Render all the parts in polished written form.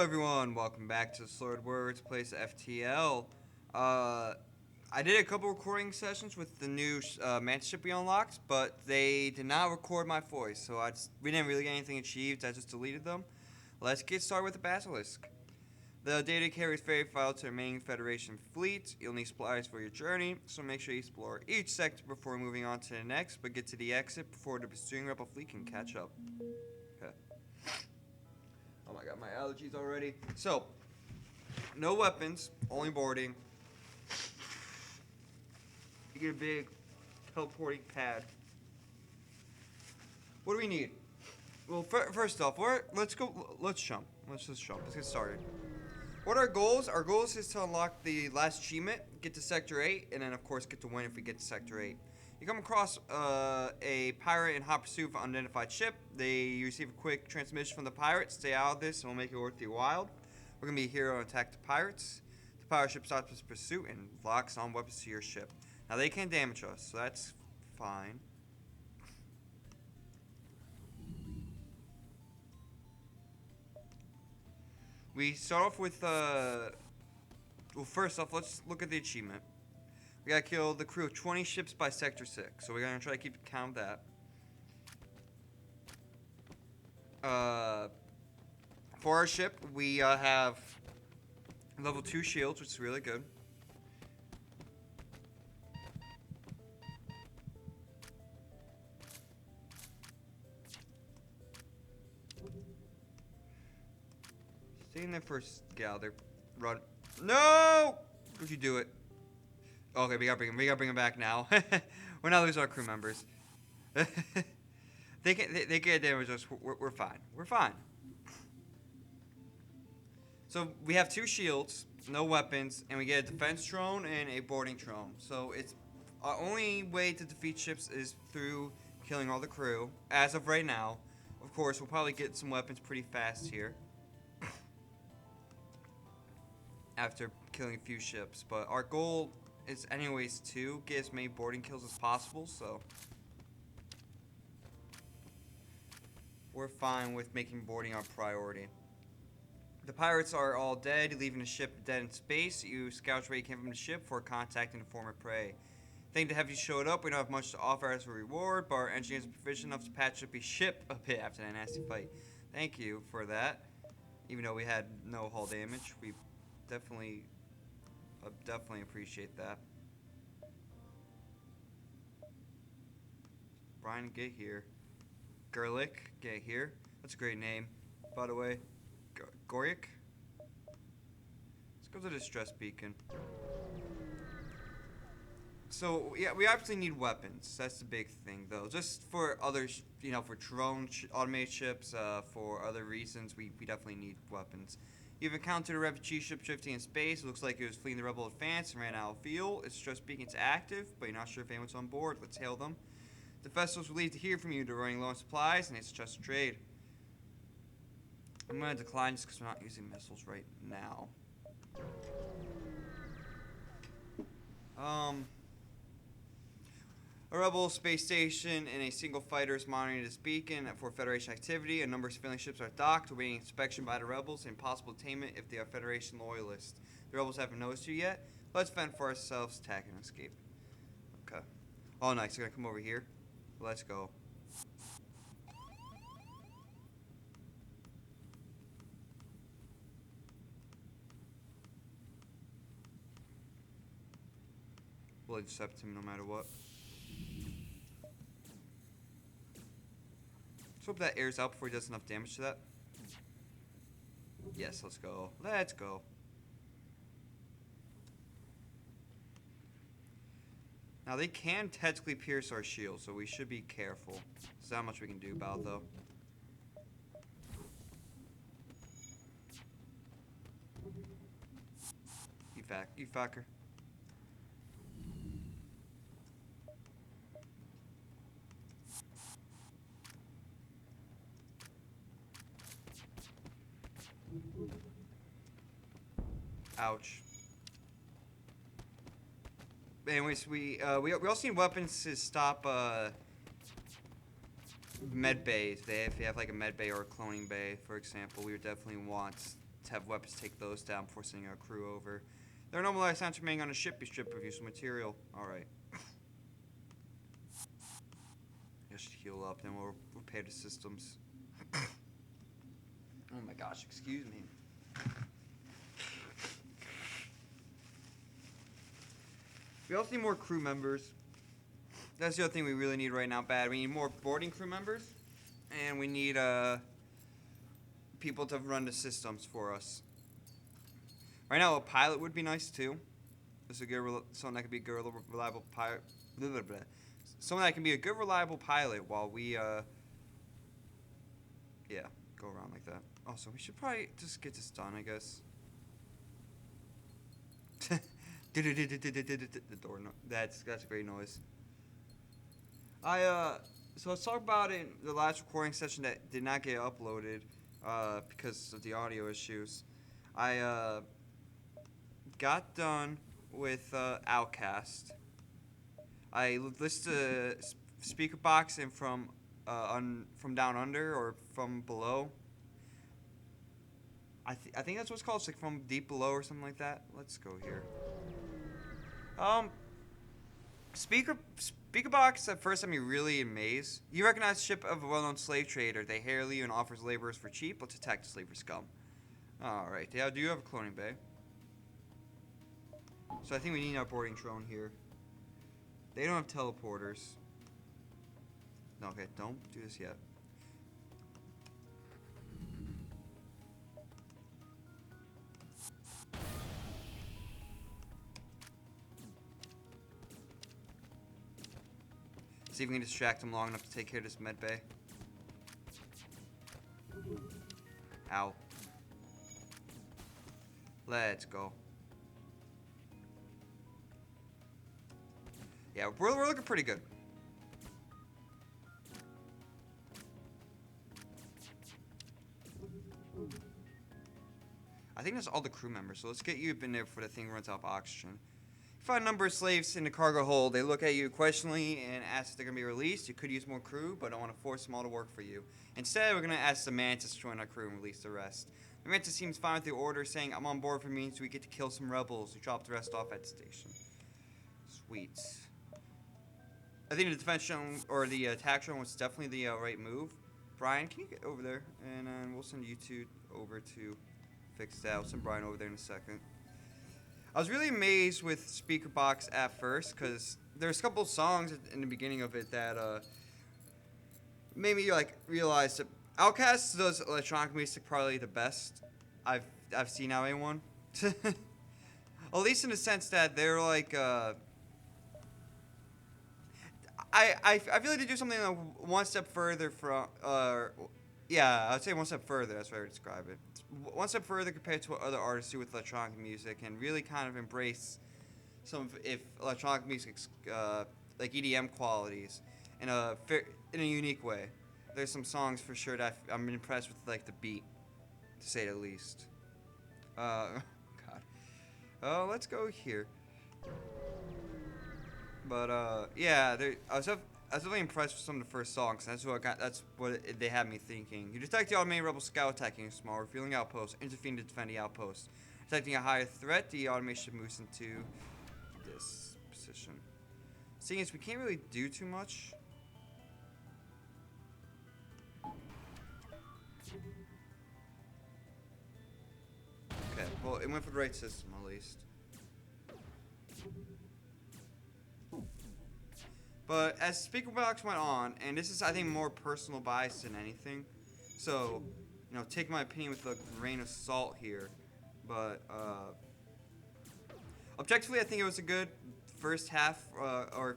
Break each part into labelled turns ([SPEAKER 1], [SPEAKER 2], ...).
[SPEAKER 1] everyone, welcome back to SLuredWOrds plays FTL. I did a couple recording sessions with the new manship we unlocked, but they did not record my voice, so we didn't really get anything achieved. I just deleted them. Let's get started with the Basilisk. The data carries very vital to the remaining Federation fleet. You'll need supplies for your journey, so make sure you explore each sector before moving on to the next, but get to the exit before the pursuing rebel fleet can catch up. Okay. Oh my god, my allergies already. So, no weapons, only boarding. You get a big teleporting pad. What do we need? Well, first off, let's jump. Let's just jump. Let's get started. What are our goals? Our goals is to unlock the last achievement, get to Sector 8, and then of course get to win if we get to Sector 8. You come across a pirate in hot pursuit of an unidentified ship. You receive a quick transmission from the pirate. Stay out of this and we'll make it worth your while. We're going to be a hero and attack the pirates. The pirate ship stops its pursuit and locks on weapons to your ship. Now they can't damage us, so that's fine. We start off with, well, first off, let's look at the achievement. We gotta kill the crew of 20 ships by Sector 6, so we're gonna try to keep count of that. For our ship, we have level 2 shields, which is really good. Stay in there first, gal. There, run. No! Would you do it? Okay, we gotta bring him back now. We're not losing our crew members. they can't damage us. We're fine. We're fine. So we have 2 shields, no weapons, and we get a defense drone and a boarding drone. So it's our only way to defeat ships is through killing all the crew. As of right now, of course, we'll probably get some weapons pretty fast here. After killing a few ships, but our goal is anyways to get as many boarding kills as possible, so we're fine with making boarding our priority. The pirates are all dead, leaving the ship dead in space. You scout where you came from the ship for contacting the former prey. Thank to have you showed up. We don't have much to offer as a reward, but our engineers are proficient enough to patch up your ship a bit after that nasty fight. Thank you for that. Even though we had no hull damage, we definitely appreciate that. Brian, get here. Gerlich, get here. That's a great name, by the way. Goryik. Let's go to the distress beacon. So yeah, we obviously need weapons. That's the big thing, though. Just for others, you know, for drone automated ships, for other reasons, we definitely need weapons. You've encountered a refugee ship drifting in space. It looks like it was fleeing the rebel advance and ran out of fuel. Its distress beacon's active, but you're not sure if anyone's on board. Let's hail them. The vessel's relieved to hear from you. They're running low on supplies, and it's just trade. I'm going to decline just because we're not using missiles right now. A rebel space station and a single fighter is monitoring this beacon for Federation activity. A number of civilian ships are docked, awaiting inspection by the rebels and possible attainment if they are Federation loyalists. The rebels haven't noticed you yet. Let's fend for ourselves, attack and escape. Okay. Oh, nice. They're going to come over here. Let's go. We'll intercept him no matter what. Let's hope that airs out before he does enough damage to that. Yes, let's go. Let's go. Now they can technically pierce our shield, so we should be careful. There's not much we can do about it, though. You fucker. Ouch. Anyways, we also need weapons to stop med bays. If they have like a med bay or a cloning bay, for example, we would definitely want to have weapons take those down before sending our crew over. There are no more sounds remaining on a ship. Be stripped of useful material. Alright. Just heal up, then we'll repair the systems. Oh my gosh, excuse me. We also need more crew members. That's the other thing we really need right now bad. We need more boarding crew members. And we need people to run the systems for us. Right now, a pilot would be nice too. This is a good, someone that could be a good, reliable pilot. Blah, blah, blah. Someone that can be a good, reliable pilot while we, yeah, go around like that. Also, we should probably just get this done, I guess. The door. No, that's a great noise. So let's talk about it in the last recording session that did not get uploaded because of the audio issues. I got done with Outcast. I listened to speaker box and from down under or from below. I think that's what it's called. It's like from deep below or something like that. Let's go here. Speaker box at first had me really amazed. You recognize the ship of a well-known slave trader. They hail you and offers laborers for cheap. Let's attack the slaver scum. Alright, yeah, do you have a cloning bay? So I think we need our boarding drone here. They don't have teleporters. No, okay, don't do this yet. See if we can distract him long enough to take care of this med bay. Ow. Let's go. Yeah, we're looking pretty good. I think that's all the crew members, so let's get you up in there before the thing runs out of oxygen. You find a number of slaves in the cargo hold. They look at you questioningly and ask if they're going to be released. You could use more crew, but I don't want to force them all to work for you. Instead, we're going to ask the Mantis to join our crew and release the rest. The Mantis seems fine with the order, saying, I'm on board for means we get to kill some rebels. We drop the rest off at the station. Sweet. I think the defense drone, or the attack drone, was definitely the right move. Brian, can you get over there? And we'll send you two over to fix that. I'll send Brian over there in a second. I was really amazed with Speaker Box at first, because there's a couple of songs in the beginning of it that made me like realize that Outkast does electronic music probably the best I've seen out of anyone. At least in the sense that they're like I feel like they do something one step further from yeah, I'd say one step further. That's what I would describe it. One step further compared to what other artists do with electronic music, and really kind of embrace some of electronic music's like EDM qualities in a unique way. There's some songs for sure that I'm impressed with, like the beat, to say the least. God. Oh, let's go here. But yeah, I was really impressed with some of the first songs. That's what they had me thinking. You detect the automated rebel scout attacking a small refueling outpost, intervene to defend the outpost. Detecting a higher threat, the automation moves into this position. Seeing as we can't really do too much. Okay, well, it went for the right system at least. But as Speaker Box went on, and this is, I think, more personal bias than anything, so, you know, take my opinion with a grain of salt here, but, objectively, I think it was a good first half, or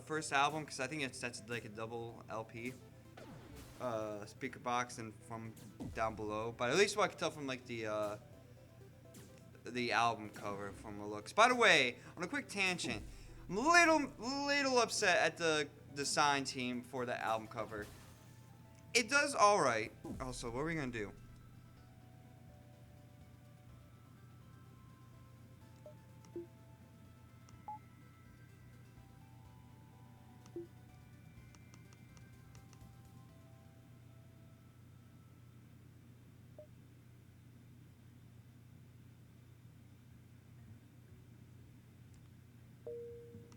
[SPEAKER 1] first album, because I think that's like a double LP, Speaker Box and from down below, but at least what I could tell from, like, the album cover from the looks. By the way, on a quick tangent, I'm a little upset at the design team for the album cover. It does alright. Also, what are we gonna do?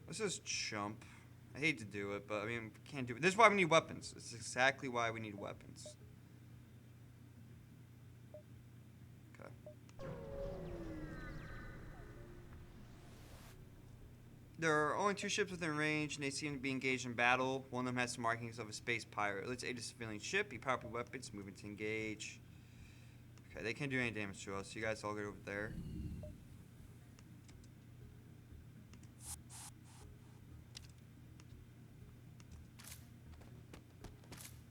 [SPEAKER 1] Let's just jump. I hate to do it, but I mean, can't do it. This is why we need weapons. It's exactly why we need weapons. Okay. There are only 2 ships within range, and they seem to be engaged in battle. One of them has some markings of a space pirate. Let's aid a civilian ship. Be powerful weapons. Moving to engage. Okay, they can't do any damage to us. You guys all get over there.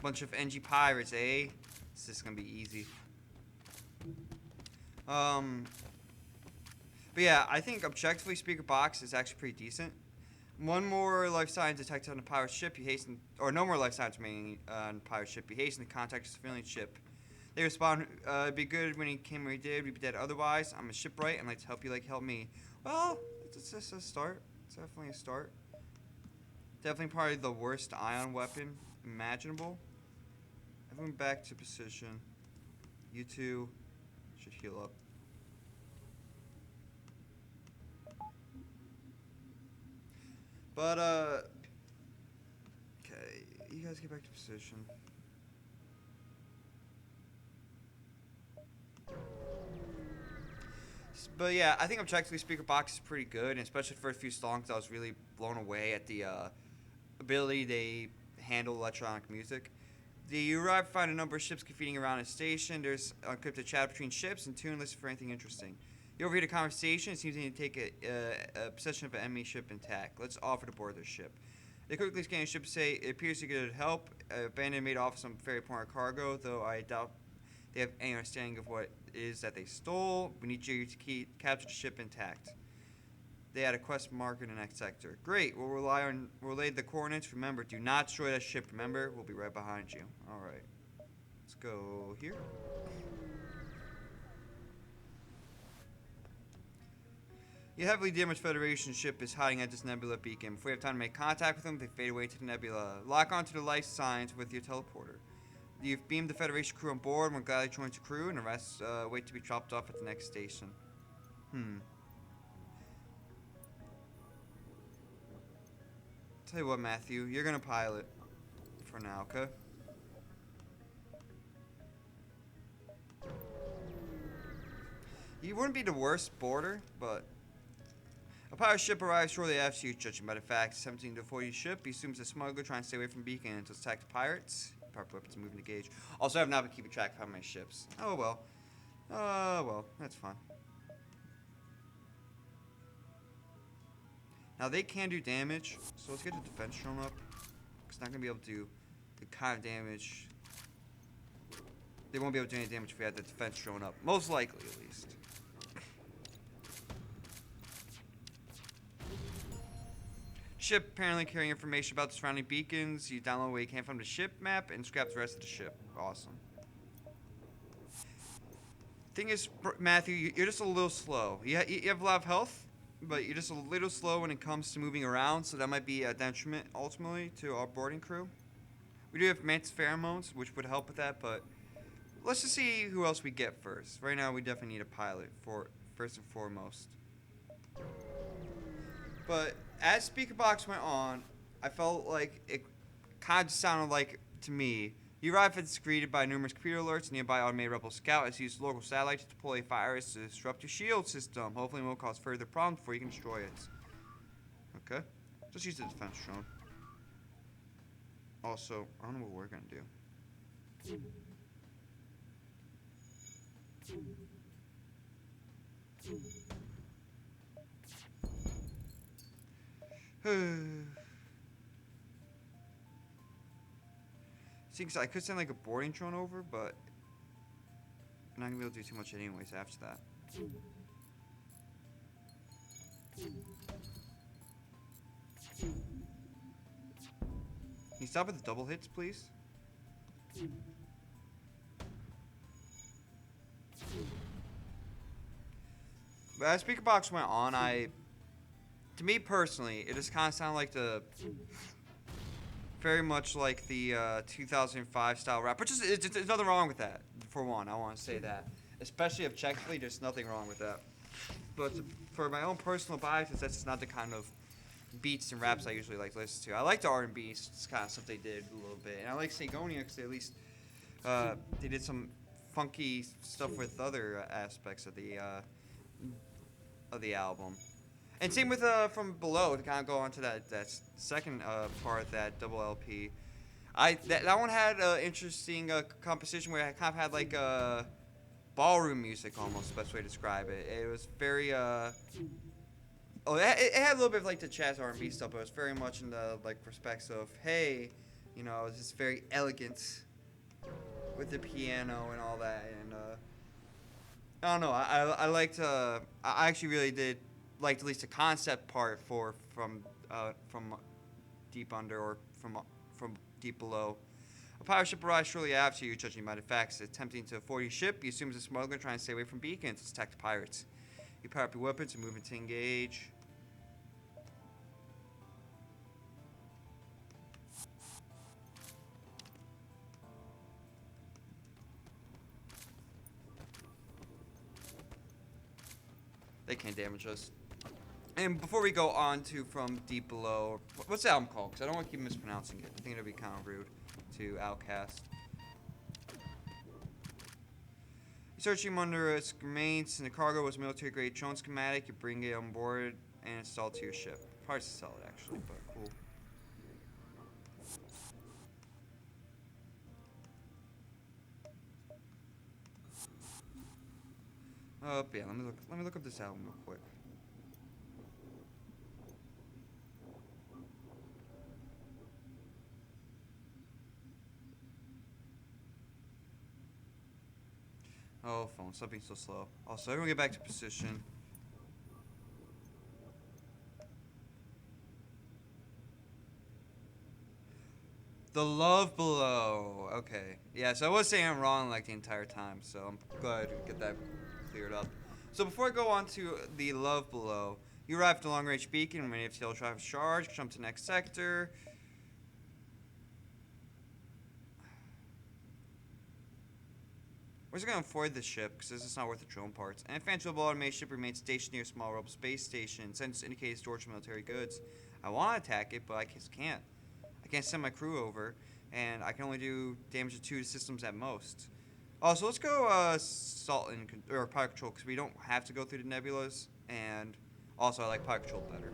[SPEAKER 1] Bunch of NG pirates, eh? This is gonna be easy. But yeah, I think objectively Speaker Box is actually pretty decent. One more life sign detected on a pirate ship. You hasten, or no more life signs remaining on a pirate ship. You hasten to contact a civilian ship. They respond, it'd be good when he came where he did. We'd be dead otherwise. I'm a shipwright and like to help you like help me. Well, it's just a start. It's definitely a start. Definitely probably the worst ion weapon imaginable. Everyone back to position. You two should heal up. But, okay, you guys get back to position. But yeah, I think objectively Speaker Box is pretty good, and especially for a few songs, I was really blown away at the ability they handle electronic music. You arrive, find a number of ships feeding around a station. There's encrypted chat between ships and tune lists for anything interesting. You overhear a conversation. It seems they need to take a possession of an enemy ship intact. Let's offer to board their ship. They quickly scan the ship and say, it appears you could help. Abandoned made off some very important cargo, though I doubt they have any understanding of what it is that they stole. We need you to capture the ship intact. They had a quest marker in the next sector. Great. We'll relay the coordinates. Remember, do not destroy that ship. Remember, we'll be right behind you. All right. Let's go here. Your heavily damaged Federation ship is hiding at this nebula beacon. Before you have time to make contact with them, they fade away to the nebula. Lock onto the life signs with your teleporter. You've beamed the Federation crew on board. We're glad you joined the crew, and the rest wait to be dropped off at the next station. Tell you what, Matthew, you're gonna pilot for now, okay? You wouldn't be the worst boarder, but a pirate ship arrives shortly after you, judging by the fact 17 to 40 ship. He assumes a smuggler trying to stay away from beacon until attack the pirates. Pirate weapons moving to gauge. Also, I have not been keeping track of how many ships. Oh well. Well, that's fine. Now they can do damage, so let's get the defense drone up. It's not gonna be able to do the kind of damage. They won't be able to do any damage if we have the defense drone up. Most likely, at least. Ship apparently carrying information about the surrounding beacons. You download where you can from the ship map and scrap the rest of the ship. Awesome. Thing is, Matthew, you're just a little slow. You have a lot of health, but you're just a little slow when it comes to moving around, so that might be a detriment, ultimately, to our boarding crew. We do have mantis pheromones, which would help with that, but let's just see who else we get first. Right now, we definitely need a pilot, first and foremost. But as Speaker Box went on, I felt like it kind of sounded like, to me, you arrive as greeted by numerous computer alerts. Nearby automated rebel scout has used local satellites to deploy a virus to disrupt your shield system. Hopefully it won't cause further problems before you can destroy it. Okay. Just use the defense drone. Also, I don't know what we're going to do. See, cause I could send like a boarding drone over, but I'm not gonna be able to do too much anyways after that. Can you stop with the double hits, please? But as Speaker Box went on, to me personally, it just kind of sounded like very much like the 2005 style rap, which is there's nothing wrong with that. For one, I want to say that, especially objectively, there's nothing wrong with that. But for my own personal biases, that's just not the kind of beats and raps I usually like to listen to. I like the R&B kind of stuff they did a little bit, and I like Sagonia because at least they did some funky stuff with other aspects of the album. And same with From Below, to kind of go on to that second part of that double LP. That one had an interesting composition where it kind of had like ballroom music, almost the best way to describe it. It was very it had a little bit of like the jazz R&B stuff, but it was very much in the like respects of, hey, you know, it's just very elegant with the piano and all that. And I don't know, I liked I actually really did like at least the concept part from Deep Under, or from Deep Below. A pirate ship arrives shortly after you, judging by the facts. Attempting to board your ship, you assume it's a smuggler trying to stay away from beacons to attack the pirates. You power up your weapons and move into engage. They can't damage us. And before we go on to From Deep Below, what's the album called? Because I don't want to keep mispronouncing it. I think it'd be kind of rude to Outcast. Searching under its remains in the cargo was military grade drone schematic. You bring it on board and install it to your ship. Hard to sell it actually, but cool. Yeah, let me look up this album real quick. Oh, phone, stop being so slow. Also, everyone get back to position. The Love Below. Okay. Yeah, so I was saying I'm wrong like the entire time, so I'm glad to get that cleared up. So before I go on to The Love Below, you arrive at the long-range beacon when many FTL traffic charge, jump to the next sector. We're just going to avoid the ship because this is not worth the drone parts. And Phantom automated ship remains stationed near a small rebel space station. Sensors indicate storage of military goods. I want to attack it, but I just can't. I can't send my crew over, and I can only do damage to 2 systems at most. Oh, so let's go Salt or Pilot Control because we don't have to go through the nebulas, and also I like Pilot Control better.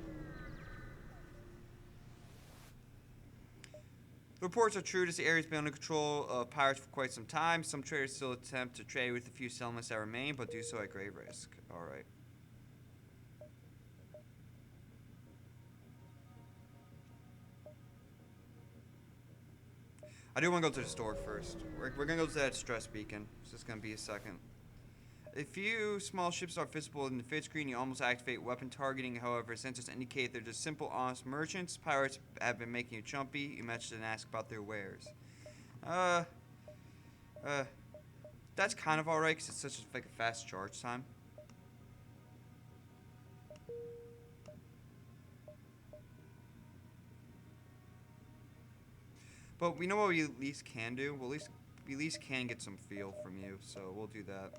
[SPEAKER 1] The reports are true. This area's been under control of pirates for quite some time. Some traders still attempt to trade with the few settlements that remain, but do so at great risk. All right. I do want to go to the store first. We're going to go to that stress beacon. It's just going to be a second. A few small ships are visible in the fit screen. You almost activate weapon targeting. However, sensors indicate they're just simple, honest merchants. Pirates have been making you jumpy. You message and ask about their wares. That's kind of alright because it's such like a fast charge time. But we know what we at least can do. We at least can get some feel from you, so we'll do that.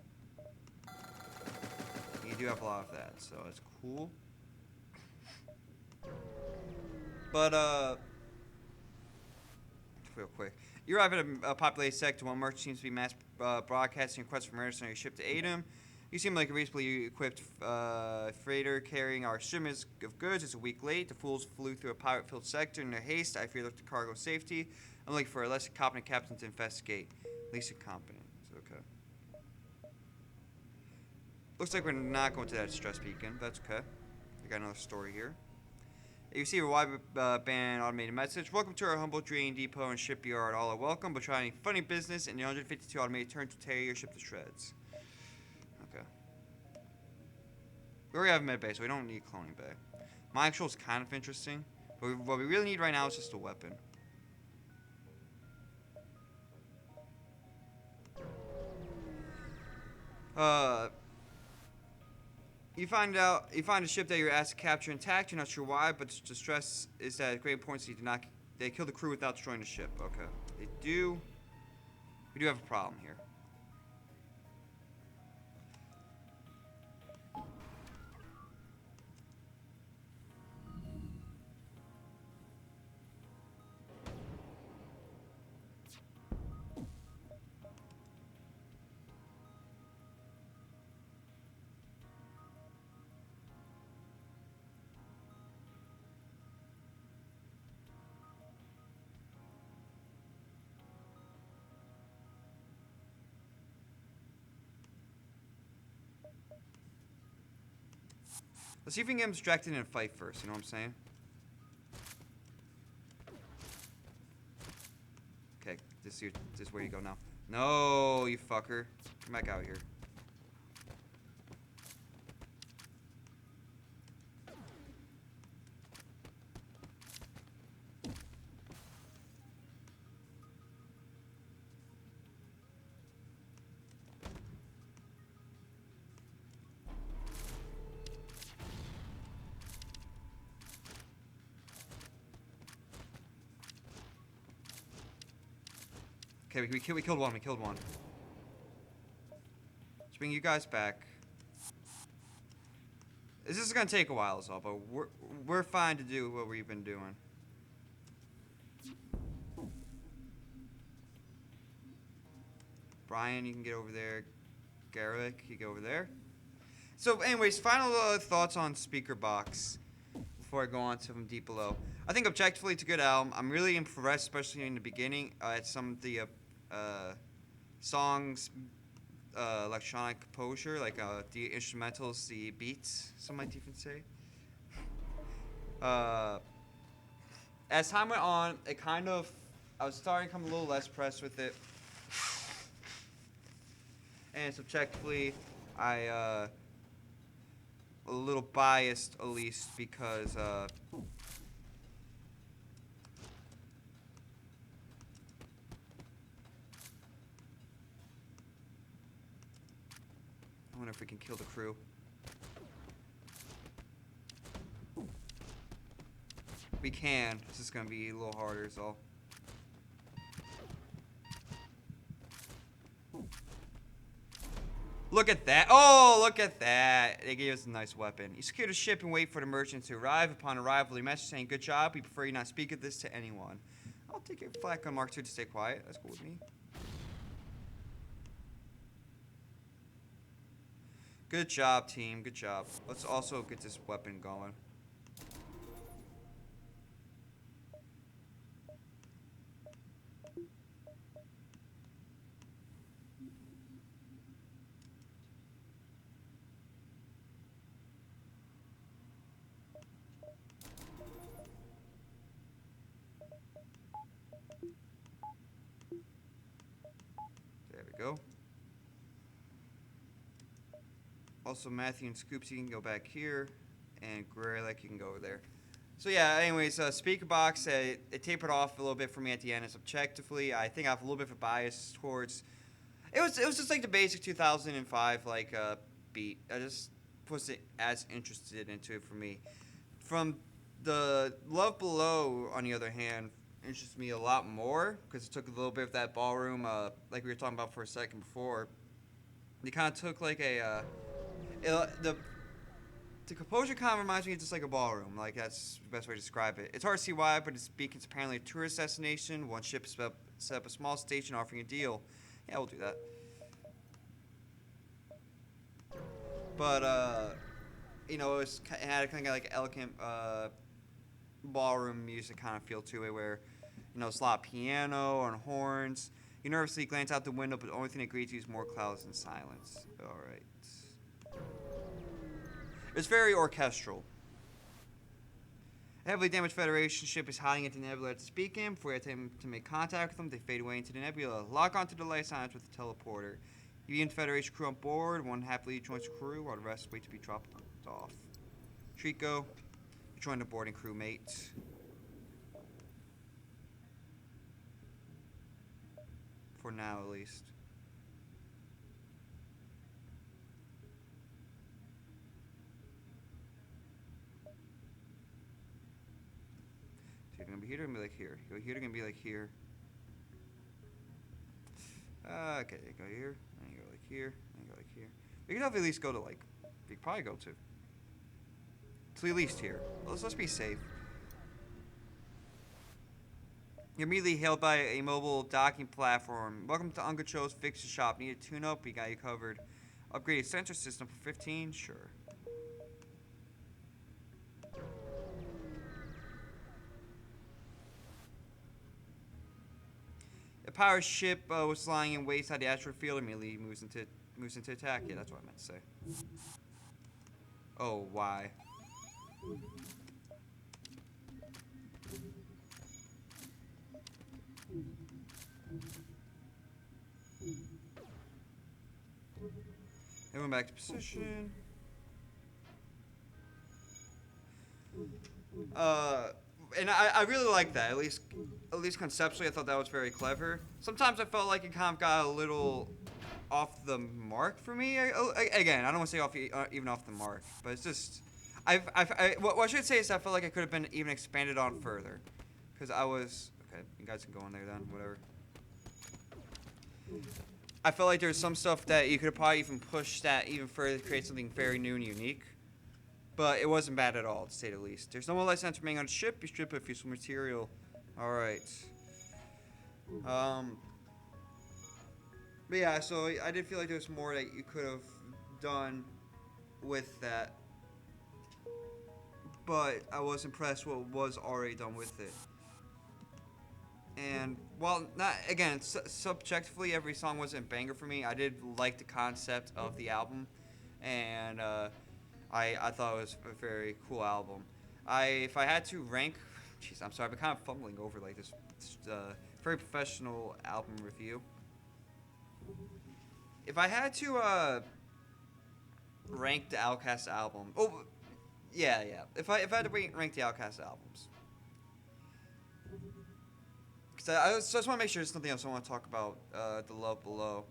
[SPEAKER 1] You do have a lot of that, so it's cool. But real quick, you arrive at a populated sector. One merchant seems to be mass broadcasting requests for mercenaries on your ship to aid him. You seem like a reasonably equipped freighter carrying our shipments of goods. It's a week late. The fools flew through a pirate-filled sector in their haste. I fear look to cargo safety. I'm looking for a less competent captain to investigate. At least competent. It's okay. Looks like we're not going to that stress beacon. That's okay. We got another story here. You receive a wideband automated message. Welcome to our humble trading depot and shipyard. All are welcome, but try any funny business, and the 152 automated turn to tear your ship to shreds. Okay. We already have a med bay, so we don't need cloning bay. My actual is kind of interesting, but what we really need right now is just a weapon. You find a ship that you're asked to capture intact. You're not sure why, but the stress is that at great points they kill the crew without destroying the ship. Okay, they do. We do have a problem here. Let's see if we can get him distracted in a fight first, you know what I'm saying? Okay, this is where you go now. No, you fucker. Come back out here. Okay, we killed one. We killed one. Let's bring you guys back. This is gonna take a while, is all, but we're fine to do what we've been doing. Brian, you can get over there. Garlic, you go over there. So, anyways, final thoughts on Speaker Box before I go on to them deep below. I think objectively it's a good album. I'm really impressed, especially in the beginning, at some of the songs, electronic composure, like the instrumentals, the beats, some might even say. As time went on, it kind of, I was starting to become a little less pressed with it. And subjectively, a little biased, at least, because I wonder if we can kill the crew. We can. This is gonna be a little harder, is all. Look at that. Oh, look at that. They gave us a nice weapon. You secure the ship and wait for the merchant to arrive. Upon arrival, he message saying, "Good job. We prefer you not speak of this to anyone." I'll take your flak on Mark II to stay quiet. That's cool with me. Good job, team. Good job. Let's also get this weapon going. There we go. Also, Matthew and Scoops, you can go back here, and Roguelike, you can go over there. So yeah, anyways, Speaker Box, it tapered off a little bit for me at the end. As objectively, I think I have a little bit of a bias towards. It was just like the basic 2005 like beat. I just wasn't as interested into it for me. From the Love Below, on the other hand, interests me a lot more because it took a little bit of that ballroom, like we were talking about for a second before. They kind of took like a the composure kind of reminds me of just like a ballroom. Like, that's the best way to describe it. It's hard to see why, but it's because apparently a tourist destination. One ship set up a small station offering a deal. Yeah, we'll do that. But, you know, it had kind of like elegant ballroom music kind of feel to it where, you know, it's a lot of piano and horns. You nervously glance out the window, but the only thing that greets you is more clouds and silence. All right. It's very orchestral. A heavily damaged Federation ship is hiding into the nebula at the beacon. Before you attempt to make contact with them, they fade away into the nebula. Lock onto the light signs with the teleporter. You and Federation crew on board. One happily joins the crew, while the rest wait to be dropped off. Trico, you join the boarding crew, mate. For now, at least. You're gonna be here, they're gonna be like here. You go here, they're gonna be like here. Okay, you go here, and you go like here, and you go like here. We could have at least go to like, we could probably go to at least here. Let's be safe. You're immediately hailed by a mobile docking platform. Welcome to Uncle Cho's Fixer Shop. Need a tune-up? We got you covered. Upgraded sensor system for 15? Sure. The power ship was lying in wait inside the asteroid field. Immediately moves into attack. Yeah, that's what I meant to say. Oh, why? It went back to position. And I really like that. At least conceptually, I thought that was very clever. Sometimes I felt like it kind of got a little off the mark for me. Again, I don't want to say even off the mark, but it's just what I should say is I felt like it could have been even expanded on further, because I was okay. You guys can go in there then, whatever. I felt like there's some stuff that you could have probably even pushed that even further to create something very new and unique. But it wasn't bad at all, to say the least. There's no more license remaining on the ship. You strip of useful material. Alright. But yeah, so I did feel like there was more that you could have done with that. But I was impressed what was already done with it. And while not, again, subjectively every song wasn't a banger for me, I did like the concept of the album. And I thought it was a very cool album. If I had to rank, jeez, I'm sorry, I've been kind of fumbling over like this very professional album review. If I had to rank the Outkast album, yeah. If I had to rank the Outkast albums, because I just want to make sure there's nothing else I want to talk about. The Love Below.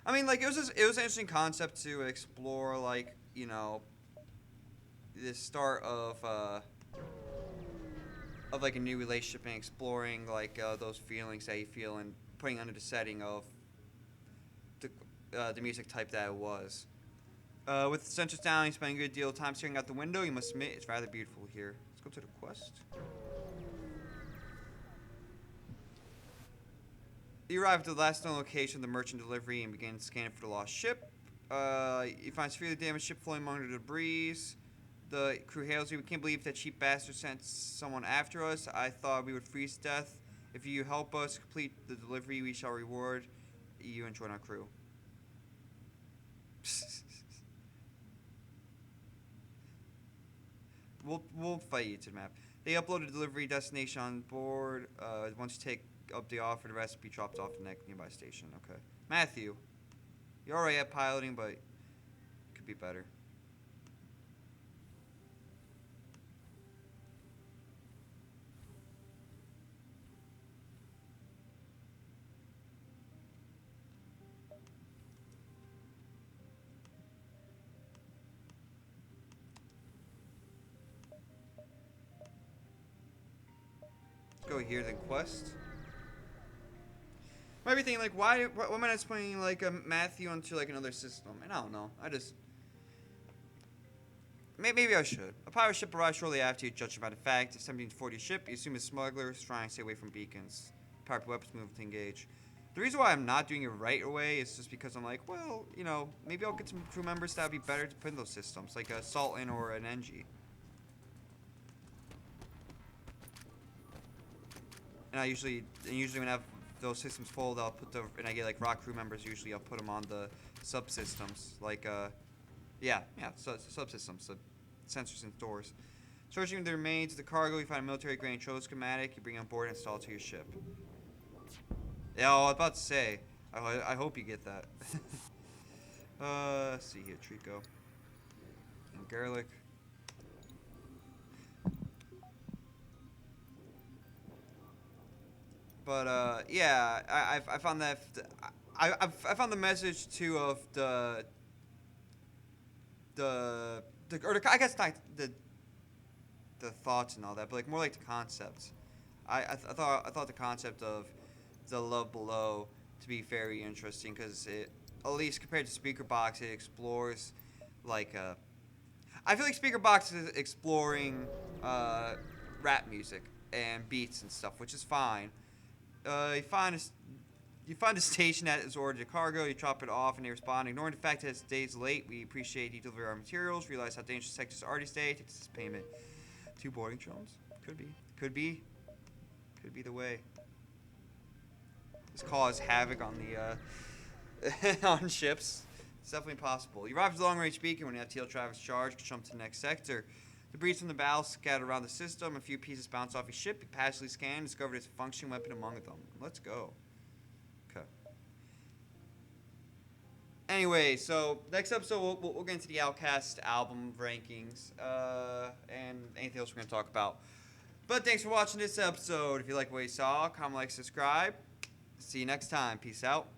[SPEAKER 1] I mean, like, it was an interesting concept to explore, like, you know, the start of like a new relationship and exploring like those feelings that you feel and putting under the setting of the music type that it was. With the sensors down, you spend a good deal of time staring out the window. You must admit, it's rather beautiful here. Let's go to the quest. You arrive at the last known location of the merchant delivery and begin scanning for the lost ship. You find a severely damaged ship floating among the debris. The crew hails you. We can't believe that cheap bastard sent someone after us. I thought we would freeze to death. If you help us complete the delivery, we shall reward you and join our crew. We'll fight you to the map. They upload a delivery destination on board. Once you take up the offer, the rest will be dropped off the nearby station. Okay. Matthew, you're already at piloting, but it could be better. Go here, then quest. Might be thinking like, why am I not putting like a Matthew onto like another system? And I don't know. Maybe I should. A pirate ship arrives shortly after you, judging by the fact. It's 1740 ship. You assume it's smugglers trying to stay away from beacons. Pirate weapons move to engage. The reason why I'm not doing it right away is just because I'm like, well, you know, maybe I'll get some crew members that would be better to put in those systems, like a Sultan or an NG. And usually when I have those systems full, I'll put and I get like rock crew members. Usually, I'll put them on the subsystems, like subsystems, the sensors and doors. Searching the remains of the cargo, you find a military-grade control schematic. You bring it on board and install it to your ship. Yeah, I was about to say. I hope you get that. Let's see here, Trico and Garlic. But yeah, I found that I found the message too of the I guess not the thoughts and all that, but like more like the concepts. I thought the concept of the Love Below to be very interesting because it, at least compared to Speaker Box, it explores like I feel like Speaker Box is exploring rap music and beats and stuff, which is fine. You find a station that has ordered a cargo, you drop it off, and they respond. Ignoring the fact that it's days late, we appreciate you deliver our materials, realize how dangerous sectors are these days, takes this payment. 2 boarding drones? Could be the way. This cause havoc on the on ships. It's definitely possible. You arrive at the long-range beacon when the FTL Travis charge, jump to the next sector. Debris from the battle scattered around the system. A few pieces bounce off your ship. You passively scan, discovered its functioning weapon among them. Let's go. Okay. Anyway, so next episode we'll get into the Outcast album rankings and anything else we're gonna talk about. But thanks for watching this episode. If you like what you saw, comment, like, subscribe. See you next time. Peace out.